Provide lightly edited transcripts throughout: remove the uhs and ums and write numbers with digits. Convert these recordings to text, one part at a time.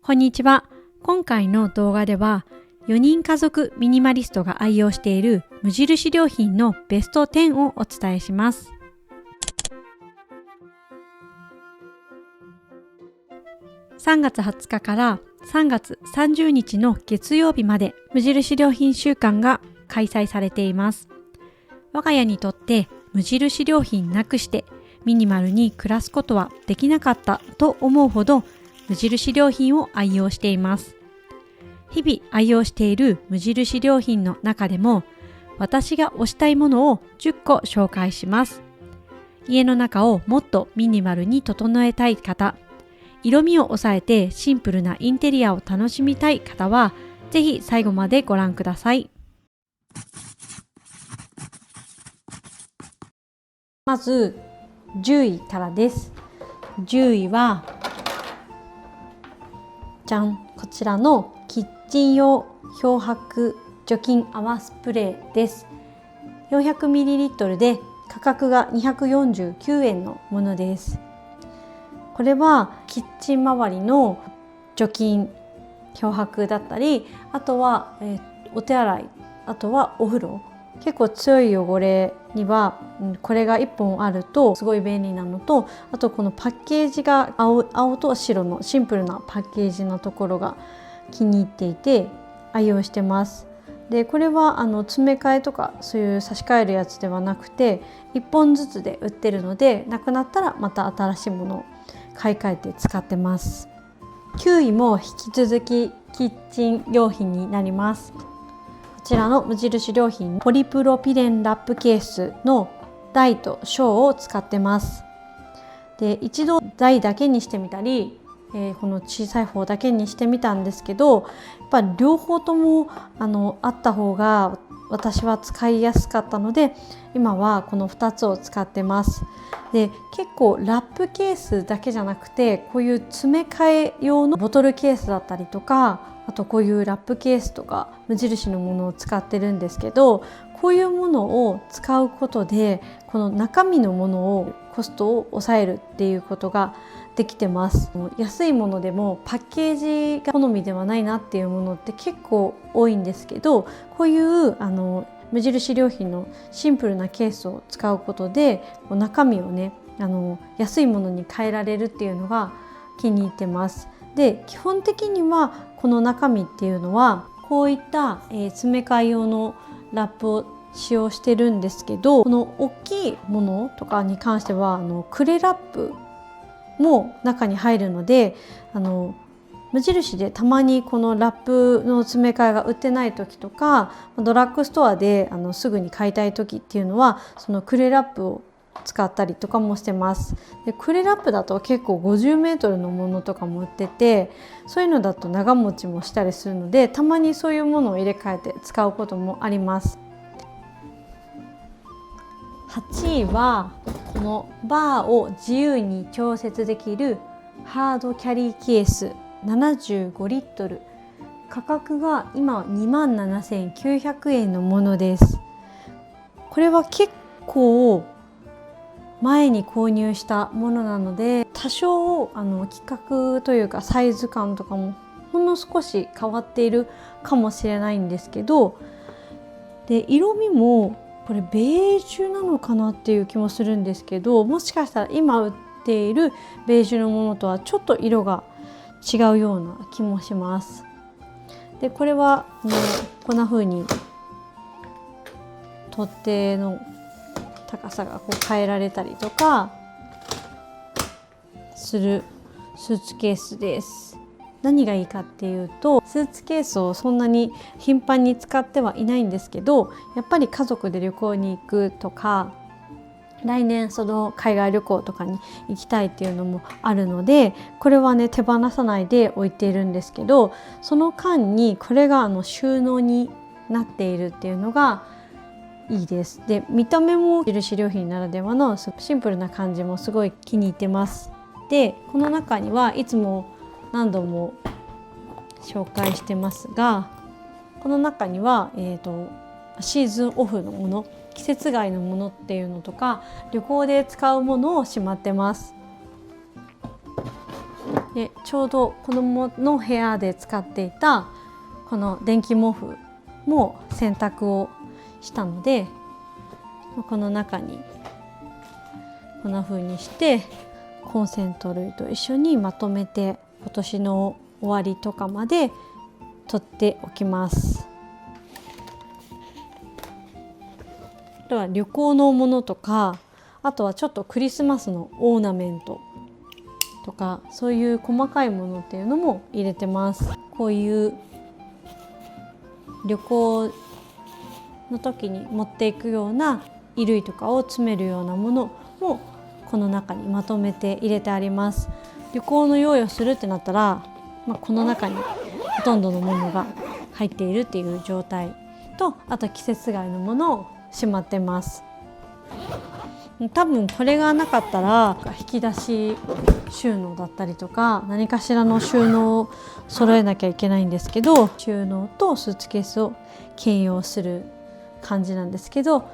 こんにちは。今回の動画では4人家族ミニマリストが愛用している無印良品のベスト10をお伝えします。3月20日から3月30日の月曜日まで無印良品週間が開催されています。我が家にとって無印良品なくしてミニマルに暮らすことはできなかったと思うほど無印良品を愛用しています。日々愛用している無印良品の中でも私が推したいものを10個紹介します。家の中をもっとミニマルに整えたい方、色味を抑えてシンプルなインテリアを楽しみたい方はぜひ最後までご覧ください。まず10位からです。10位はじゃん、こちらのキッチン用漂白除菌泡スプレーです。 400ml で価格が249円のものです。これはキッチン周りの除菌漂白だったり、あとは、お手洗い、あとはお風呂、結構強い汚れにはこれが1本あるとすごい便利なのと、あとこのパッケージが青と白のシンプルなパッケージのところが気に入っていて愛用してます。でこれは詰め替えとかそういう差し替えるやつではなくて1本ずつで売ってるので、なくなったらまた新しいものを買い替えて使ってます。9位も引き続きキッチン用品になります。こちらの無印良品ポリプロピレンラップケースの大と小を使ってます。で一度大だけにしてみたり、この小さい方だけにしてみたんですけど、やっぱり両方ともあった方が私は使いやすかったので今はこの2つを使ってます。で結構ラップケースだけじゃなくてこういう詰め替え用のボトルケースだったりとか、あとこういうラップケースとか無印のものを使ってるんですけど、こういうものを使うことでこの中身のものをコストを抑えるっていうことができてます。安いものでもパッケージが好みではないなっていうものって結構多いんですけど、こういう無印良品のシンプルなケースを使うことで中身をね安いものに変えられるっていうのが気に入ってます。で基本的にはこの中身っていうのはこういった、詰め替え用のラップを使用してるんですけど、この大きいものとかに関してはクレラップも中に入るので、無印でたまにこのラップの詰め替えが売ってない時とかドラッグストアですぐに買いたい時っていうのはそのクレラップを使ったりとかもしてます。でクレラップだと結構50メートルのものとかも売ってて、そういうのだと長持ちもしたりするのでたまにそういうものを入れ替えて使うこともあります。8位はこのバーを自由に調節できるハードキャリーケース75リットル、価格が今27,900円のものです。これは結構前に購入したものなので多少規格というかサイズ感とかもほんの少し変わっているかもしれないんですけど、で色味もこれベージュなのかなっていう気もするんですけど、もしかしたら今売っているベージュのものとはちょっと色が違うような気もします。でこれはこんな風に取っ手の高さがこう変えられたりとかするスーツケースです。何がいいかっていうと、スーツケースをそんなに頻繁に使ってはいないんですけど、やっぱり家族で旅行に行くとか来年その海外旅行とかに行きたいっていうのもあるので、これはね手放さないで置いているんですけど、その間にこれが収納になっているっていうのがいいです。で見た目も無印良品ならではのシンプルな感じもすごい気に入ってます。でこの中にはいつも何度も紹介してますが、この中には、シーズンオフのもの、季節外のものっていうのとか旅行で使うものをしまってます。でちょうど子供の部屋で使っていたこの電気毛布も洗濯をしたので、この中にこんな風にしてコンセント類と一緒にまとめて今年の終わりとかまで取っておきます。あとは旅行のものとか、あとはちょっとクリスマスのオーナメントとか、そういう細かいものっていうのも入れてます。こういう旅行の時に持っていくような衣類とかを詰めるようなものもこの中にまとめて入れてあります。旅行の用意をするってなったら、この中にほとんどのものが入っているっていう状態と、あと季節外のものをしまってます。多分これがなかったら引き出し収納だったりとか、何かしらの収納を揃えなきゃいけないんですけど、収納とスーツケースを兼用する感じなんですけど、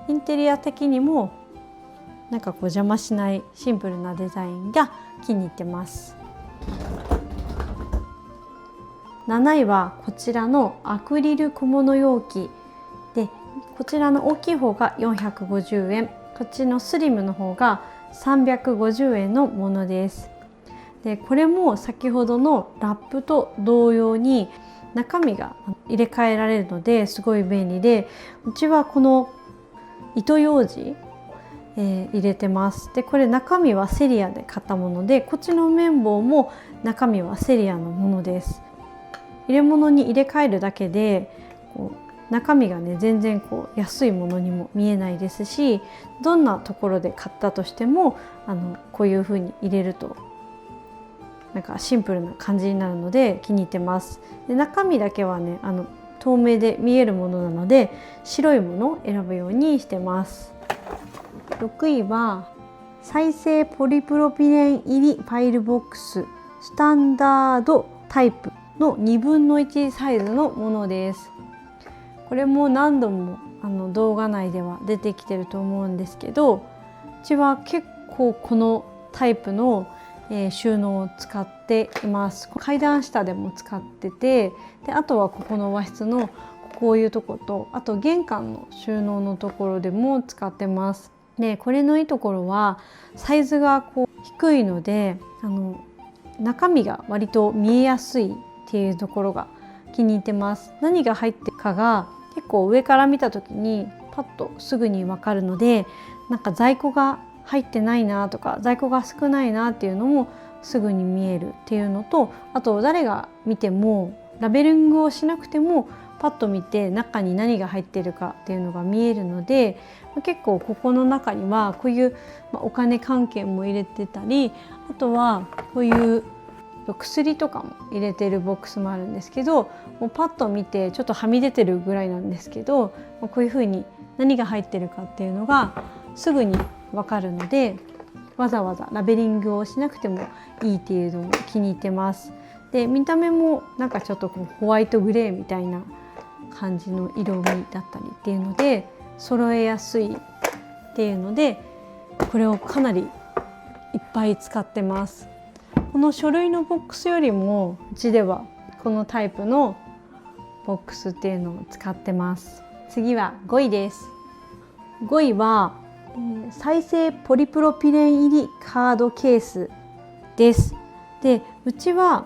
インテリア的にもなんかこう邪魔しないシンプルなデザインが気に入ってます。7位はこちらのアクリル小物容器で、こちらの大きい方が450円、こっちのスリムの方が350円のものです。でこれも先ほどのラップと同様に中身が入れ替えられるのですごい便利で、うちはこの糸ようじ、入れてます。でこれ中身はセリアで買ったもので、こっちの綿棒も中身はセリアのものです。入れ物に入れ替えるだけでこう中身がね全然こう安いものにも見えないですし、どんなところで買ったとしてもこういう風に入れるとなんかシンプルな感じになるので気に入ってます。で中身だけはね透明で見えるものなので白いものを選ぶようにしてます。6位は再生ポリプロピレン入りファイルボックススタンダードタイプの1/2分の1サイズのものです。これも何度も動画内では出てきてると思うんですけど、うちは結構このタイプの収納を使っています。階段下でも使ってて、であとはここの和室のこういうとこと、あと玄関の収納のところでも使ってます。でこれのいいところはサイズがこう低いので中身が割と見えやすいっていうところが気に入ってます。何が入ってるかが結構上から見た時にパッとすぐに分かるので、なんか在庫が入ってないなとか在庫が少ないなっていうのもすぐに見えるっていうのと、あと誰が見てもラベリングをしなくてもパッと見て中に何が入ってるかっていうのが見えるので、結構ここの中にはこういうお金関係も入れてたり、あとはこういう薬とかも入れてるボックスもあるんですけど、もうパッと見てちょっとはみ出てるぐらいなんですけど、こういう風に何が入ってるかっていうのがすぐに分かるので、わざわざラベリングをしなくてもいいっていうのも気に入ってます。で見た目もなんかちょっとこうホワイトグレーみたいな感じの色味だったりっていうので揃えやすいっていうので、これをかなりいっぱい使ってます。この書類のボックスよりもうちではこのタイプのボックスっていうのを使ってます。次は5位です。5位は再生ポリプロピレン入りカードケースです。でうちは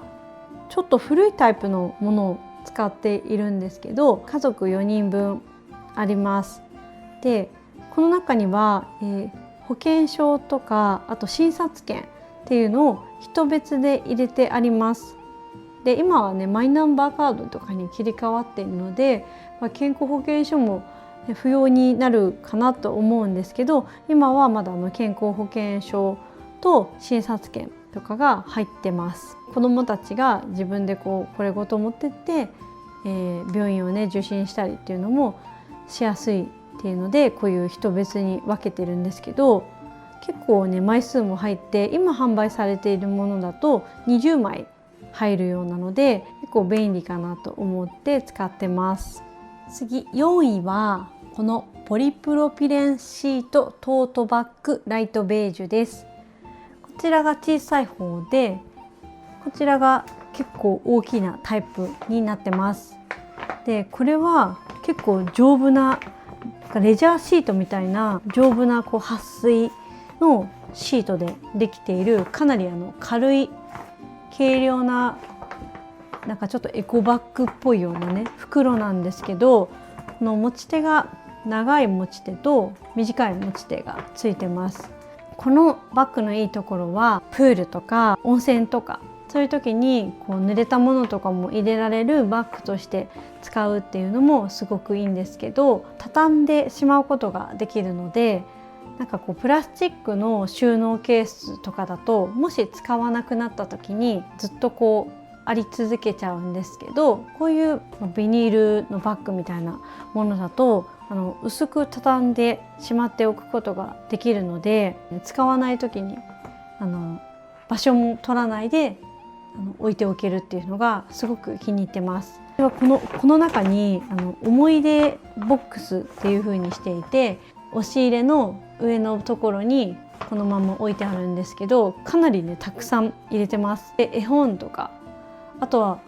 ちょっと古いタイプのものを使っているんですけど、家族4人分あります。でこの中には、保険証とかあと診察券っていうのを一別で入れてあります。で今はねマイナンバーカードとかに切り替わっているので、健康保険証も不要になるかなと思うんですけど、今はまだ健康保険証と診察券とかが入ってます。子どもたちが自分でこれごと持ってって、病院をね受診したりっていうのもしやすいっていうので、こういう一別に分けてるんですけど、結構ね枚数も入って、今販売されているものだと20枚入るようなので結構便利かなと思って使ってます。次4位はこのポリプロピレンシートトートバッグライトベージュです。こちらが小さい方でこちらが結構大きなタイプになってます。でこれは結構丈夫なレジャーシートみたいな丈夫な撥水のシートでできている、かなり軽い軽量ななんかちょっとエコバッグっぽいようなね袋なんですけど、この持ち手が長い持ち手と短い持ち手がついてます。このバッグのいいところはプールとか温泉とかそういう時に濡れたものとかも入れられるバッグとして使うっていうのもすごくいいんですけど、畳んでしまうことができるので、なんかプラスチックの収納ケースとかだともし使わなくなった時にずっとあり続けちゃうんですけど、こういうビニールのバッグみたいなものだと薄く畳んでしまっておくことができるので、使わない時に場所も取らないで置いておけるっていうのがすごく気に入ってます。ではこの中に思い出ボックスっていう風にしていて、押し入れの上のところにこのまま置いてあるんですけど、かなりねたくさん入れてます。で絵本とか、あとは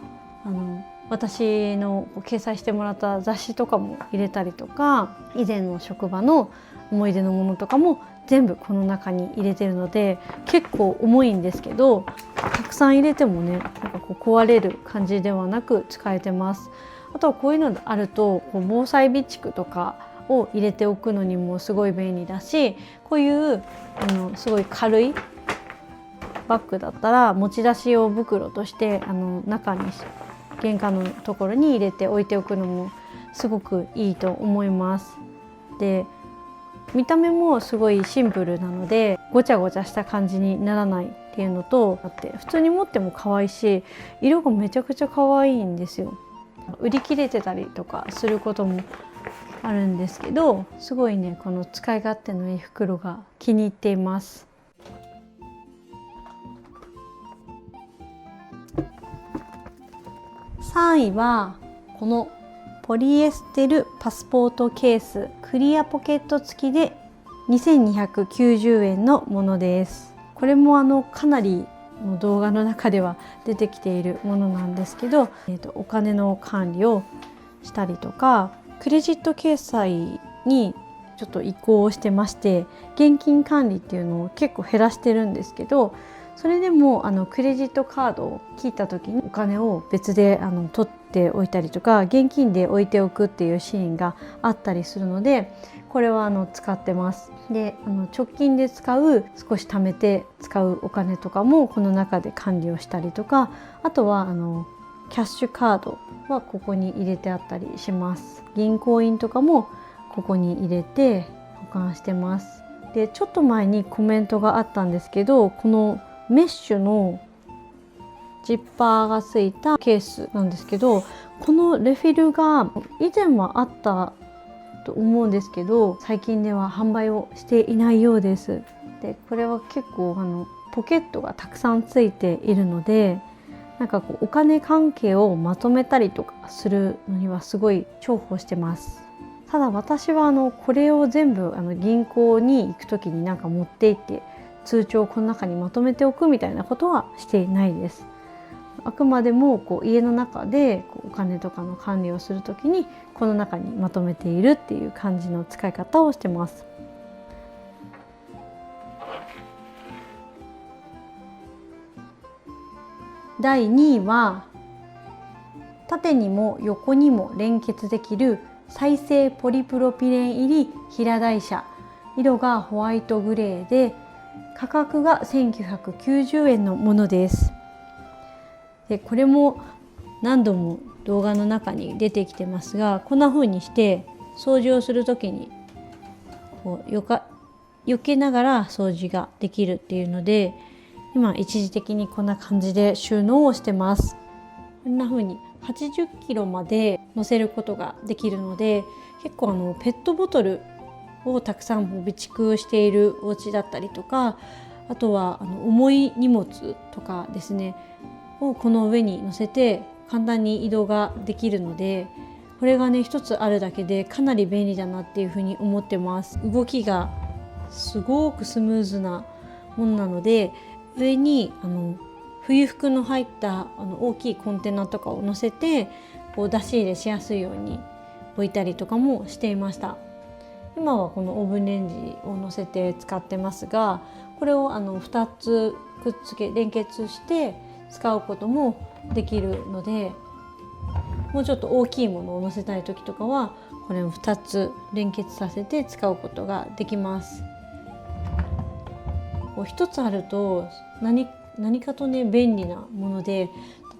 私の掲載してもらった雑誌とかも入れたりとか、以前の職場の思い出のものとかも全部この中に入れてるので、結構重いんですけどたくさん入れてもねなんか壊れる感じではなく使えてます。あとはこういうのがあると防災備蓄とかを入れておくのにもすごい便利だし、こういうすごい軽いバッグだったら持ち出し用袋として中に玄関のところに入れて置いておくのもすごくいいと思います。で見た目もすごいシンプルなのでごちゃごちゃした感じにならないっていうのとあって、普通に持っても可愛いし色がめちゃくちゃ可愛いんですよ。売り切れてたりとかすることもあるんですけど、すごいねこの使い勝手のいい袋が気に入っています。3位はこのポリエステルパスポートケースクリアポケット付きで2290円のものです。これもかなりの動画の中では出てきているものなんですけど、お金の管理をしたりとかクレジット決済にちょっと移行してまして、現金管理っていうのを結構減らしてるんですけど、それでもクレジットカードを切った時にお金を別で取っておいたりとか現金で置いておくっていうシーンがあったりするので、これは使ってます。で直近で使う少し貯めて使うお金とかもこの中で管理をしたりとか、あとはキャッシュカードはここに入れてあったりします。銀行印とかもここに入れて保管してます。でちょっと前にコメントがあったんですけど、このメッシュのジッパーがついたケースなんですけど、このレフィルが以前はあったと思うんですけど最近では販売をしていないようです。でこれは結構ポケットがたくさんついているので、なんかお金関係をまとめたりとかするのにはすごい重宝してます。ただ私はこれを全部銀行に行く時になんか持って行って通帳をこの中にまとめておくみたいなことはしていないです。あくまでも家の中でお金とかの管理をするときにこの中にまとめているっていう感じの使い方をしてます。第2位は縦にも横にも連結できる再生ポリプロピレン入り平台車、色がホワイトグレーで価格が1990円のものです。でこれも何度も動画の中に出てきてますが、こんな風にして掃除をする時に避けながら掃除ができるっていうので、今一時的にこんな感じで収納をしてます。こんな風に80キロまで乗せることができるので、結構ペットボトルをたくさん備蓄しているお家だったりとか、あとは重い荷物とかですねをこの上に乗せて簡単に移動ができるので、これがね一つあるだけでかなり便利だなっていうふうに思ってます。動きがすごくスムーズなものなので、上に冬服の入った大きいコンテナとかを乗せてこう出し入れしやすいように置いたりとかもしていました。今はこのオーブンレンジを乗せて使ってますが、これを2つくっつけ連結して使うこともできるので、もうちょっと大きいものを乗せたい時とかはこれを2つ連結させて使うことができます。こう1つあると何かとね便利なもので、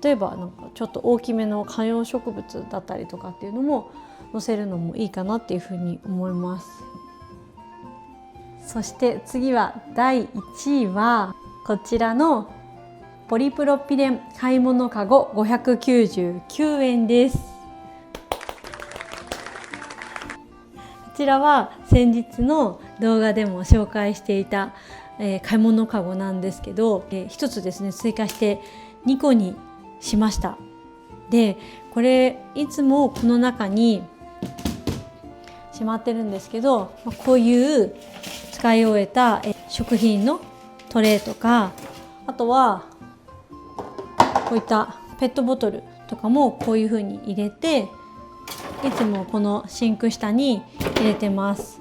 例えばなんかちょっと大きめの観葉植物だったりとかっていうのも載せるのもいいかなっていうふうに思います。そして次は第1位はこちらのポリプロピレン買い物かご599円です。こちらは先日の動画でも紹介していた、買い物かごなんですけど、1つですね追加して2個にしました。でこれいつもこの中にしまってるんですけど、こういう使い終えた食品のトレイとか、あとはこういったペットボトルとかもこういう風に入れて、いつもこのシンク下に入れてます。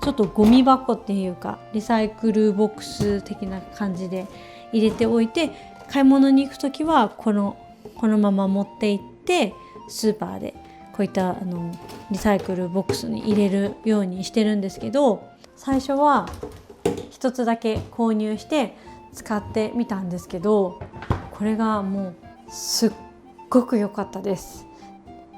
ちょっとゴミ箱っていうかリサイクルボックス的な感じで入れておいて、買い物に行くときはこのまま持って行ってスーパーでこういったリサイクルボックスに入れるようにしてるんですけど、最初は一つだけ購入して使ってみたんですけど、これがもうすっごく良かったです。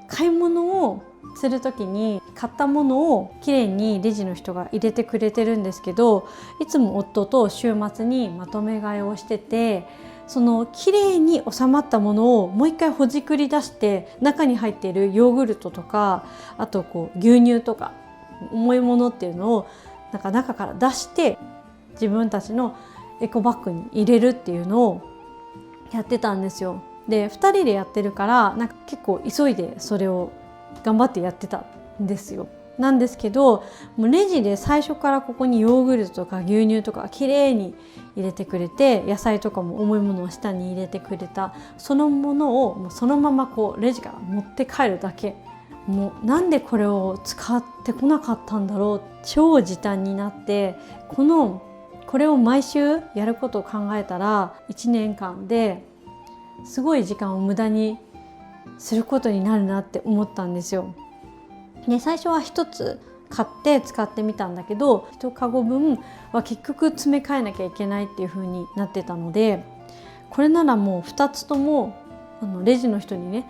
買い物をする時に買ったものをきれいにレジの人が入れてくれてるんですけど、いつも夫と週末にまとめ買いをしてて、そのきれいに収まったものをもう一回ほじくり出して中に入っているヨーグルトとか、あとこう牛乳とか重いものっていうのをなんか中から出して自分たちのエコバッグに入れるっていうのをやってたんですよ。で2人でやってるからなんか結構急いでそれを頑張ってやってたんですよ。なんですけど、もうレジで最初からここにヨーグルトとか牛乳とかきれいに入れてくれて、野菜とかも重いものを下に入れてくれた、そのものをもうそのままこうレジから持って帰るだけ。もうなんでこれを使ってこなかったんだろう、超時短になって、これを毎週やることを考えたら1年間ですごい時間を無駄にすることになるなって思ったんですよ。で最初は1つ買って使ってみたんだけど、1カゴ分は結局詰め替えなきゃいけないっていう風になってたので、これならもう2つともレジの人にね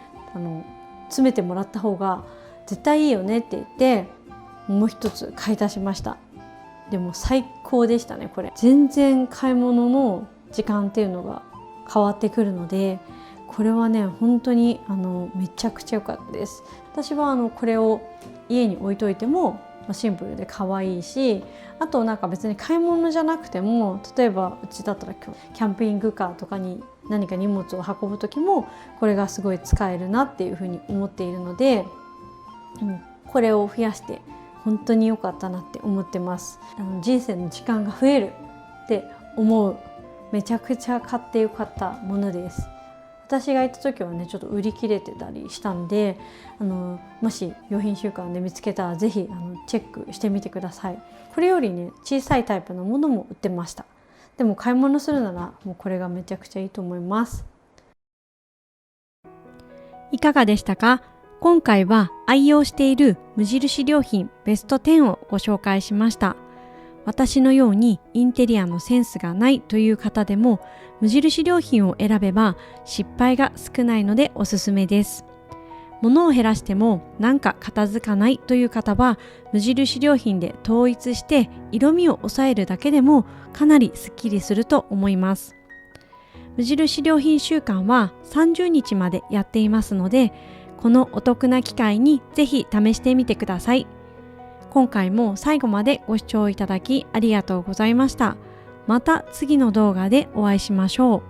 詰めてもらった方が絶対いいよねって言ってもう1つ買い足しました。でも最高でしたね。これ全然買い物の時間っていうのが変わってくるので、これはね本当にめちゃくちゃ良かったです。私はこれを家に置いといてもシンプルで可愛いし、あとなんか別に買い物じゃなくても、例えばうちだったらキャンピングカーとかに何か荷物を運ぶ時もこれがすごい使えるなっていうふうに思っているので、これを増やして本当に良かったなって思ってます。人生の時間が増えるって思う、めちゃくちゃ買って良かったものです。私が行った時はねちょっと売り切れてたりしたんで、もし用品週間で見つけたらぜひチェックしてみてください。これよりね小さいタイプのものも売ってました。でも買い物するならもうこれがめちゃくちゃいいと思います。いかがでしたか？今回は愛用している無印良品ベスト10をご紹介しました。私のようにインテリアのセンスがないという方でも無印良品を選べば失敗が少ないのでおすすめです。物を減らしてもなんか片付かないという方は無印良品で統一して色味を抑えるだけでもかなりスッキリすると思います。無印良品週間は30日までやっていますので、このお得な機会にぜひ試してみてください。今回も最後までご視聴いただきありがとうございました。また次の動画でお会いしましょう。